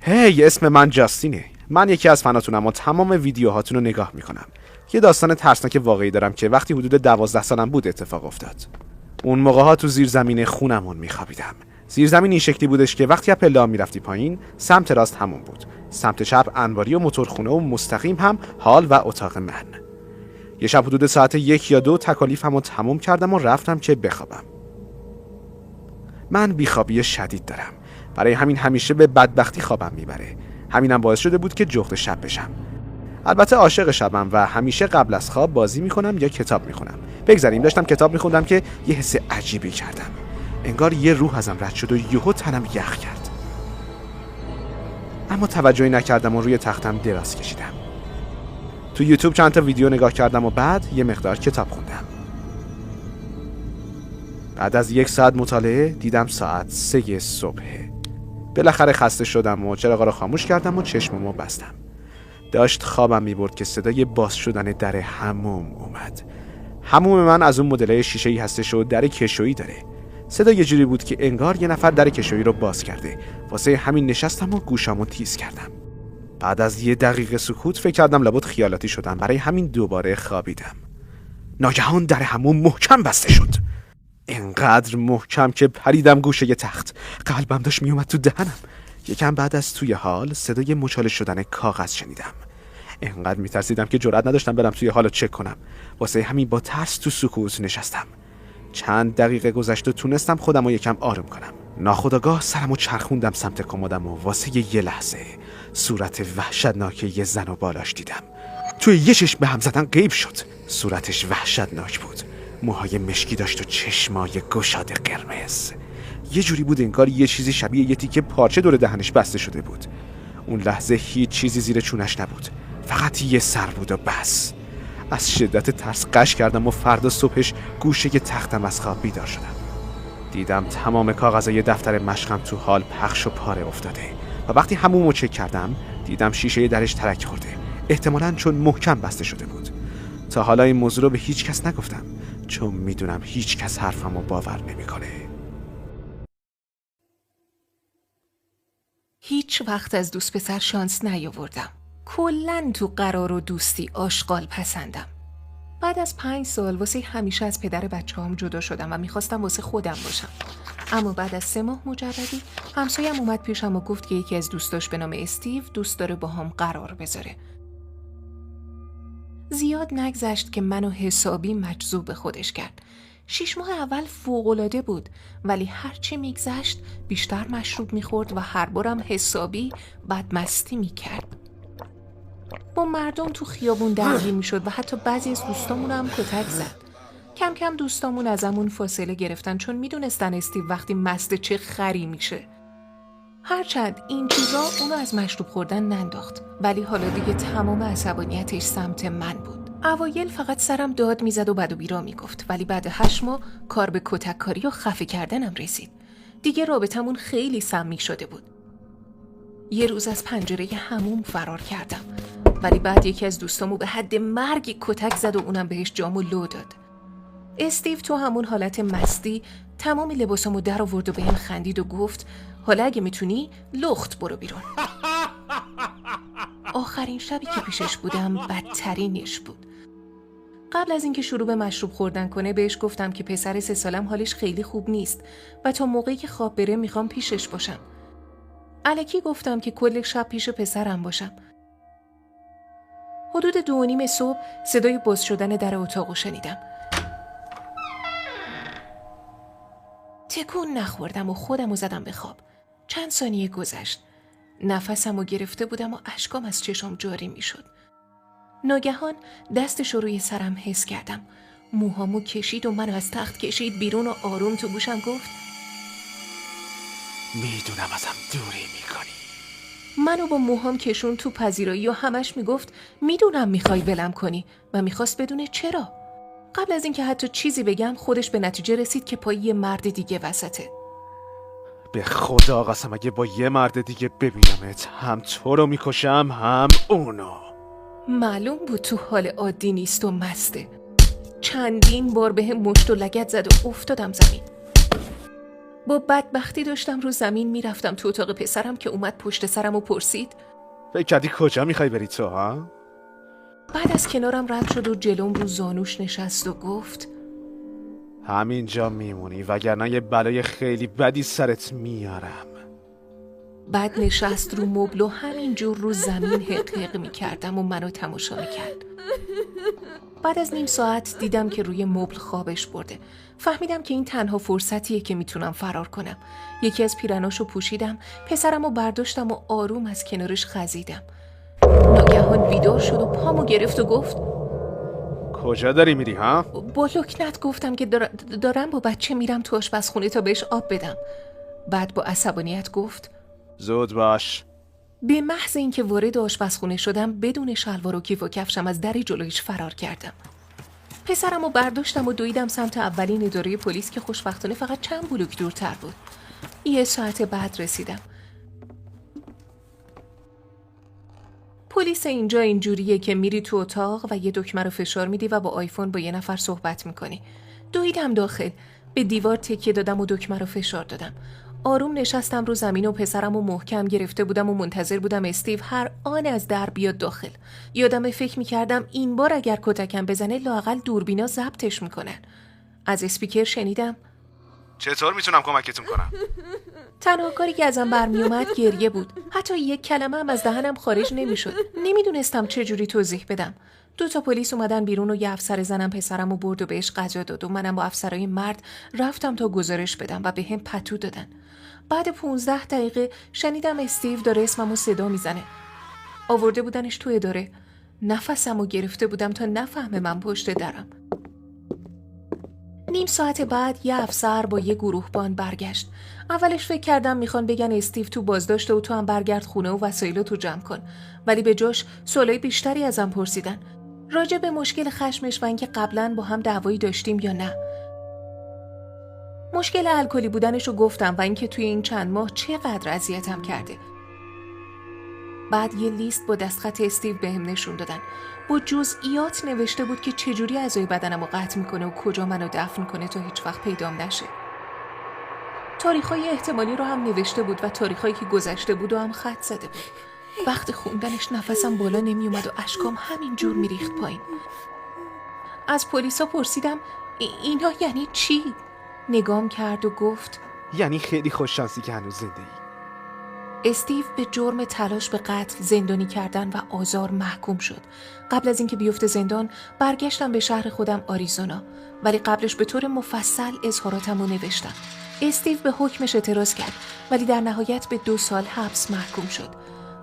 هی اسم من جاستینه. من یکی از فناتونم و تمام ویدیوهاتون رو نگاه میکنم. یه داستان ترسناک واقعی دارم که وقتی حدود 12 سالم بود اتفاق افتاد. اون موقع ها تو زیرزمین خونمون میخوابیدم. زیرزمین این شکلی بودش که وقتی از پله‌ها میرفتی پایین، سمت راست همون بود، سمت چپ انباری و موتورخونه و مستقیم هم هال و اتاق من. یه شب حدود ساعت 1 یا 2 تکالیفمو تموم کردم و رفتم که بخوابم. من بیخوابی شدید دارم، برای همین همیشه به بدبختی خوابم میبره. همینم باعث شده بود که جغد شب بشم. البته عاشق شبم و همیشه قبل از خواب بازی میکنم یا کتاب میخونم. بگذاریم داشتم کتاب میخوندم که یه حس عجیبی کردم. انگار یه روح ازم رد شد و یهو تنم یخ کرد. اما توجهی نکردم و روی تختم دراز کشیدم. تو یوتیوب چند تا ویدیو نگاه کردم و بعد یه مقدار کتاب خوندم. بعد از 1 ساعت مطالعه دیدم ساعت 3 صبحه. بالاخره خسته شدم و چراغا رو خاموش کردم و چشممو بستم. داشت خوابم میبرد که صدای باز شدن در حموم اومد. حموم من از اون مدلای شیشه‌ای هستش و در کشویی داره. صدا یه جوری بود که انگار یه نفر در کشویی رو باز کرده. واسه همین نشستم و گوشامو تیز کردم. بعد از 1 دقیقه سکوت فکر کردم لابد خیالاتی شدم، برای همین دوباره خوابیدم. ناگهان در حموم محکم بسته شد. انقدر محکم که پریدم گوشه تخت. قلبم داشت میومد تو دهنم. یکم بعد از توی حال صدای مچاله شدن کاغذ شنیدم. انقدر میترسیدم که جرئت نداشتم برم توی حال چک کنم. واسه همین با ترس تو سکوت نشستم. چند دقیقه گذشت و تونستم خودم رو یکم آروم کنم. ناخودآگاه سرمو چرخوندم سمت کمدم و واسه یه لحظه صورت وحشتناک یه زن و بالاش دیدم. توی یه چشم به هم زدن غیب شد. صورتش وحشتناک بود. موهای مشکی داشت و چشمای گشاد قرمز. یه جوری بود انگار یه چیزی شبیه یه تیکه پارچه دور دهنش بسته شده بود. اون لحظه هیچ چیزی زیر چونش نبود، فقط یه سر بود و بس. از شدت ترس قش کردم و فردا صبحش گوشه تختم از خواب بیدار شدم. دیدم تمام کاغذهای دفتر مشقم تو حال پخش و پاره افتاده و وقتی همومو چک کردم دیدم شیشه درش ترک خورده، احتمالاً چون محکم بسته شده بود. تا حالا این موضوع رو به هیچ کس نگفتم چون میدونم هیچ کس حرفمو باور نمیکنه. هیچ وقت از دوست پسر شانس نیاوردم. کلاً تو قرار و دوستی آشغال پسندم. بعد از 5 سال واسه همیشه از پدر بچه‌هام جدا شدم و میخواستم واسه خودم باشم. اما بعد از 3 ماه مجردی همسایم اومد پیشم و گفت که یکی از دوستاش به نام استیو دوست داره با هم قرار بذاره. زیاد نگذشت که منو حسابی مجذوب به خودش کرد. 6 ماه اول فوق‌العاده بود، ولی هرچی میگذشت بیشتر مشروب میخورد و هر بارم حسابی بدمستی میکرد. با مردم تو خیابون درگیر میشد و حتی بعضی از دوستامون هم کتک زد. کم کم دوستامون ازمون فاصله گرفتن چون میدونستن استیو وقتی مست چه خری میشه. هرچند این چیزا اونو از مشروب خوردن ننداخت، ولی حالا دیگه تمام عصبانیتش سمت من بود. اوایل فقط سرم داد میزد و بد و بیرا میگفت، ولی بعد 8 ماه کار به کتک کاری و خفه کردنم رسید. دیگه رابطمون خیلی سمی شده بود. یه روز از پنجره حموم فرار کردم، ولی بعد یکی از دوستامو به حد مرگ کتک زد و اونم بهش جامو لو داد. استیو تو همون حالت مستی تمام لباسامو در آورد و بهم خندید و گفت حالا اگه میتونی لخت برو بیرون. آخرین شبی که پیشش بودم بدترینش بود. قبل از اینکه شروع به مشروب خوردن کنه بهش گفتم که پسر 3 سالم حالش خیلی خوب نیست و تا موقعی که خواب بره میخوام پیشش باشم. الکی گفتم که کل شب پیش پسرم باشم. حدود 2:30 صبح صدای باز شدن در اتاقو شنیدم. تکون نخوردم و خودمو زدم به خواب. چند ثانیه گذشت. نفسمو گرفته بودم و اشکام از چشام جاری میشد. ناگهان دستش رو روی سرم حس کردم. موهامو کشید و منو از تخت کشید بیرون و آروم تو گوشم گفت میدونم ازم دوری میکنی. منو با موهام کشون تو پذیرایی و همش میگفت میدونم میخوای ولم کنی و میخواست بدونه چرا. قبل از اینکه حتی چیزی بگم خودش به نتیجه رسید که پای یه مرد دیگه وسطه. به خدا قسم اگه با یه مرد دیگه ببینمت هم تو رو میکشم هم اونو. معلوم بود تو حال عادی نیست و مسته. چندین بار به هم مشت و لگد زد و افتادم زمین. با بدبختی داشتم رو زمین میرفتم تو اتاق پسرم که اومد پشت سرم و پرسید فکر کردی کجا میخوای بری تو ها؟ بعد از کنارم رد شد و جلوم رو زانوش نشست و گفت همینجا میمونی وگرنه یه بلای خیلی بدی سرت میارم. بعد نشست رو مبل و همینجور رو زمین حقیق میکردم و منو تماشا میکرد. بعد از نیم ساعت دیدم که روی مبل خوابش برده. فهمیدم که این تنها فرصتیه که میتونم فرار کنم. یکی از پیرناشو پوشیدم، پسرم رو برداشتم و آروم از کنارش خزیدم. ناگهان بیدار شد و پامو گرفت و گفت کجا داری میری ها؟ با لکنت گفتم که دارم با بچه میرم تو آشپزخونه تا بهش آب بدم. بعد با عصبانیت گفت زود باش. به محض اینکه وارد آشپزخونه شدم بدون شلوار و کیف و کفشم از در جلویش فرار کردم. پسرم رو برداشتم و دویدم سمت اولین اداره پلیس که خوشبختانه فقط چند بلوک دورتر بود. یه ساعت بعد رسیدم. پلیس اینجا اینجوریه که میری تو اتاق و یه دکمه رو فشار میدی و با آیفون با یه نفر صحبت میکنی. دویدم داخل، به دیوار تکیه دادم و دکمه رو فشار دادم. آروم نشستم رو زمین و پسرم رو محکم گرفته بودم و منتظر بودم استیو هر آن از در بیاد داخل. یادم فکر میکردم این بار اگر کتکم بزنه لااقل دوربینا ضبطش میکنن. از اسپیکر شنیدم چطور میتونم کمکتون کنم؟ تنها کاری که ازم برمی اومد گریه بود. حتی یک کلمه هم از دهنم خارج نمیشد. نمیدونستم چجوری توضیح بدم. 2 پلیس اومدن بیرون و یه افسر زنم پسرم رو برد و بهش غذا داد و منم با افسرای مرد رفتم تا گزارش بدم و به هم پتو دادن. بعد 15 دقیقه شنیدم استیو داره اسممو صدا میزنه. آورده بودنش تو اداره. نفسمو گرفته بودم تا نفهمه من پشت درم. نیم ساعت بعد یه افسر با یه گروهبان برگشت. اولش فکر کردم میخوان بگن استیو تو بازداشته و تو هم برگرد خونه و وسایلاتو جمع کن، ولی به جاش سوالای بیشتری ازم پرسیدن راجع به مشکل خشمش و اینکه قبلا با هم دعوایی داشتیم یا نه. مشکل الکلی بودنشو گفتم و اینکه توی این چند ماه چقدر اذیتم کرده. بعد یه لیست با دستخط استیو بهم نشون دادن. با جزئیات نوشته بود که چجوری اعضای بدنمو قطع میکنه و کجا منو دفن کنه تا هیچ وقت پیدام نشه. تاریخ‌های احتمالی رو هم نوشته بود و تاریخ‌هایی که گذشته بود و هم خط زده بود. وقتی خوندنش نفسم بالا نمی اومد و اشکام همین جور میریخت پایین. از پلیسا پرسیدم اینا یعنی چی؟ نگام کرد و گفت یعنی خیلی خوش شانسی که هنوز زنده ای. استیو به جرم تلاش به قتل زندانی کردن و آزار محکوم شد. قبل از اینکه بیفته زندان برگشتم به شهر خودم آریزونا، ولی قبلش به طور مفصل اظهاراتم رو نوشتم. استیو به حکمش اعتراض کرد ولی در نهایت به 2 سال حبس محکوم شد.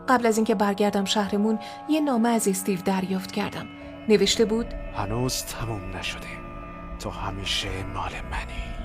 قبل از اینکه برگردم شهرمون یه نامه از استیو دریافت کردم. نوشته بود هنوز تموم نشده، تو همیشه مال منی.